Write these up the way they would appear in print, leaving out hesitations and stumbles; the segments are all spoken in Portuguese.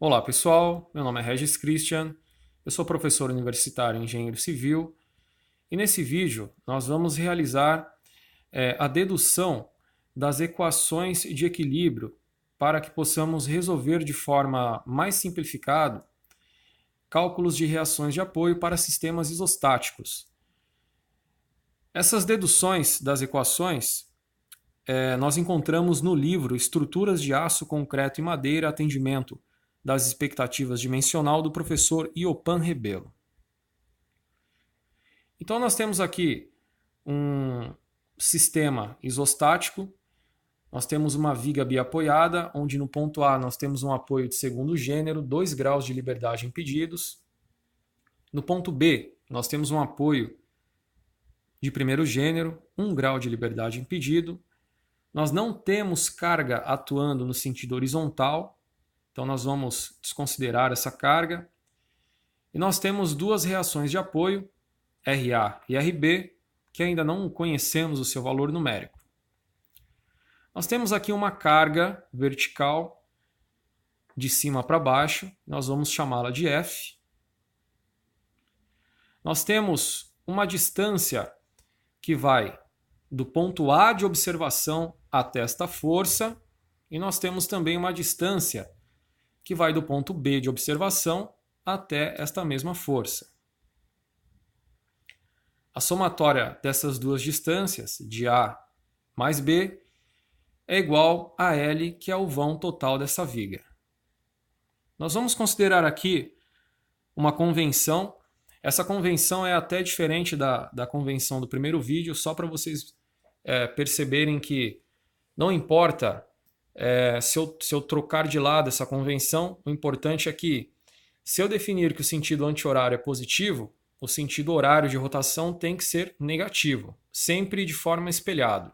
Olá pessoal, meu nome é Regis Christian, eu sou professor universitário em engenheiro civil e nesse vídeo nós vamos realizar a dedução das equações de equilíbrio para que possamos resolver de forma mais simplificada cálculos de reações de apoio para sistemas isostáticos. Essas deduções das equações nós encontramos no livro Estruturas de Aço, Concreto e Madeira, Atendimento das Expectativas Dimensional, do professor Iopan Rebelo. Então nós temos aqui um sistema isostático, nós temos uma viga biapoiada, onde no ponto A nós temos um apoio de segundo gênero, 2 graus de liberdade impedidos. No ponto B, nós temos um apoio de primeiro gênero, 1 grau de liberdade impedido. Nós não temos carga atuando no sentido horizontal, então nós vamos desconsiderar essa carga. E nós temos duas reações de apoio, RA e RB, que ainda não conhecemos o seu valor numérico. Nós temos aqui uma carga vertical de cima para baixo, nós vamos chamá-la de F. Nós temos uma distância que vai do ponto A de observação até esta força, e nós temos também uma distância que vai do ponto B de observação até esta mesma força. A somatória dessas duas distâncias, de A mais B, é igual a L, que é o vão total dessa viga. Nós vamos considerar aqui uma convenção. Essa convenção é até diferente da convenção do primeiro vídeo, só para vocês perceberem que não importa se eu trocar de lado essa convenção, o importante é que, se eu definir que o sentido anti-horário é positivo, o sentido horário de rotação tem que ser negativo, sempre de forma espelhada.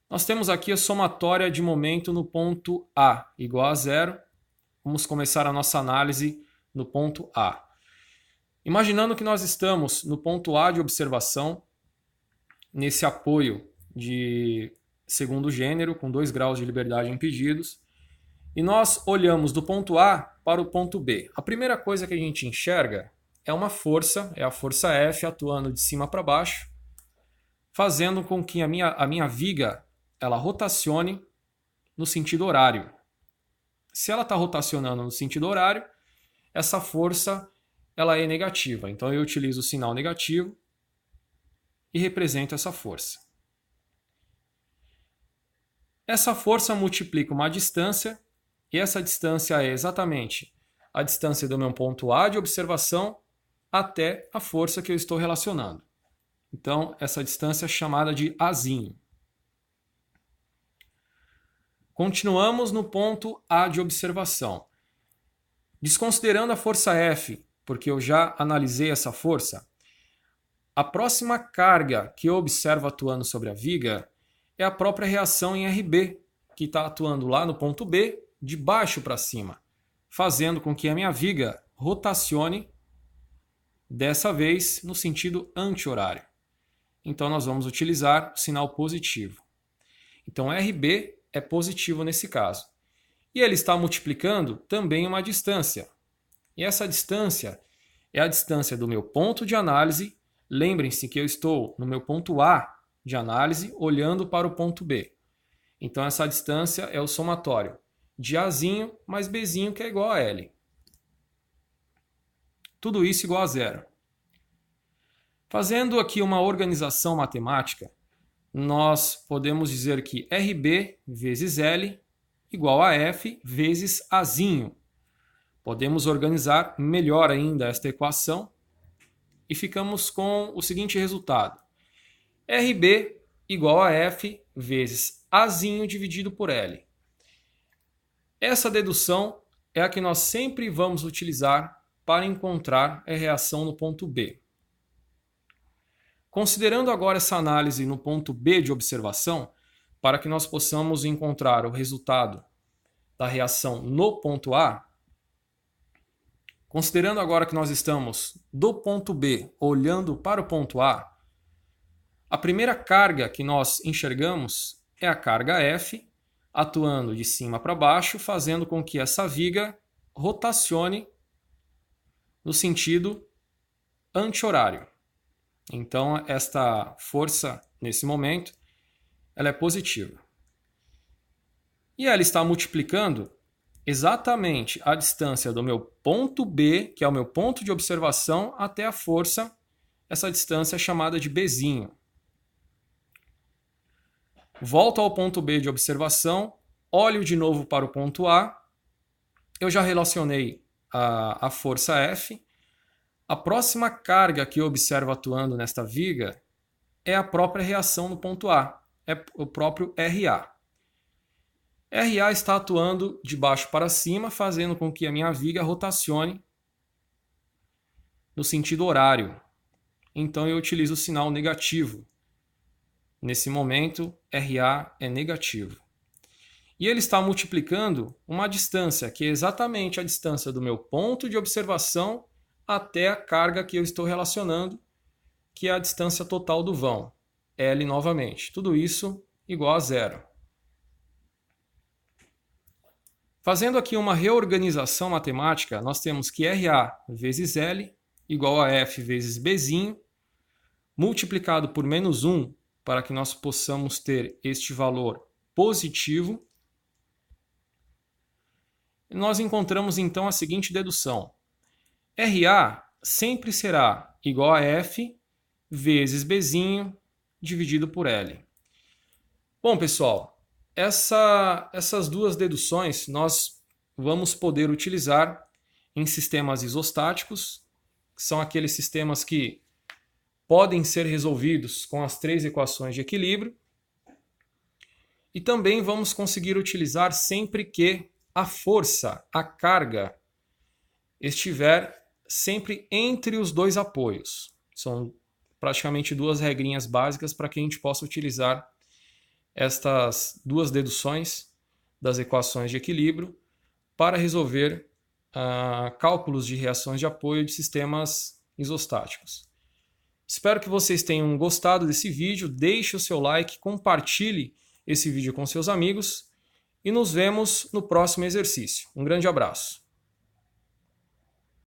Nós temos aqui a somatória de momento no ponto A igual a zero. Vamos começar a nossa análise no ponto A. Imaginando que nós estamos no ponto A de observação, nesse apoio de segundo gênero, com 2 graus de liberdade impedidos, e nós olhamos do ponto A para o ponto B. A primeira coisa que a gente enxerga é uma força, é a força F atuando de cima para baixo, fazendo com que a minha viga ela rotacione no sentido horário. Se ela está rotacionando no sentido horário, essa força ela é negativa. Então eu utilizo o sinal negativo e represento essa força. Essa força multiplica uma distância, e essa distância é exatamente a distância do meu ponto A de observação até a força que eu estou relacionando. Então, essa distância é chamada de Azinho. Continuamos no ponto A de observação. Desconsiderando a força F, porque eu já analisei essa força, a próxima carga que eu observo atuando sobre a viga é a própria reação em RB, que está atuando lá no ponto B, de baixo para cima, fazendo com que a minha viga rotacione, dessa vez no sentido anti-horário. Então nós vamos utilizar o sinal positivo. Então RB é positivo nesse caso. E ele está multiplicando também uma distância. E essa distância é a distância do meu ponto de análise. Lembrem-se que eu estou no meu ponto A de análise, olhando para o ponto B. Então essa distância é o somatório de Azinho mais Bzinho, que é igual a L. Tudo isso igual a zero. Fazendo aqui uma organização matemática, nós podemos dizer que RB vezes L igual a F vezes Azinho. Podemos organizar melhor ainda esta equação e ficamos com o seguinte resultado. RB igual a F vezes Azinho dividido por L. Essa dedução é a que nós sempre vamos utilizar para encontrar a reação no ponto B. Considerando agora essa análise no ponto B de observação, para que nós possamos encontrar o resultado da reação no ponto A, considerando agora que nós estamos do ponto B olhando para o ponto A primeira carga que nós enxergamos é a carga F atuando de cima para baixo, fazendo com que essa viga rotacione no sentido anti-horário. Então, esta força, nesse momento, ela é positiva. E ela está multiplicando exatamente a distância do meu ponto B, que é o meu ponto de observação, até a força, essa distância é chamada de Bzinho. Volto ao ponto B de observação, olho de novo para o ponto A, eu já relacionei a força F. A próxima carga que eu observo atuando nesta viga é a própria reação no ponto A, é o próprio RA. RA está atuando de baixo para cima, fazendo com que a minha viga rotacione no sentido horário. Então eu utilizo o sinal negativo. Nesse momento, RA é negativo. E ele está multiplicando uma distância, que é exatamente a distância do meu ponto de observação até a carga que eu estou relacionando, que é a distância total do vão, L novamente. Tudo isso igual a zero. Fazendo aqui uma reorganização matemática, nós temos que RA vezes L igual a F vezes Bzinho, multiplicado por menos 1, para que nós possamos ter este valor positivo. E nós encontramos então a seguinte dedução. RA sempre será igual a F vezes Bzinho dividido por L. Bom, pessoal, essas duas deduções nós vamos poder utilizar em sistemas isostáticos, que são aqueles sistemas que podem ser resolvidos com as 3 equações de equilíbrio. E também vamos conseguir utilizar sempre que a força, a carga, estiver sempre entre os dois apoios. São praticamente 2 regrinhas básicas para que a gente possa utilizar estas 2 deduções das equações de equilíbrio para resolver cálculos de reações de apoio de sistemas isostáticos. Espero que vocês tenham gostado desse vídeo, deixe o seu like, compartilhe esse vídeo com seus amigos e nos vemos no próximo exercício. Um grande abraço.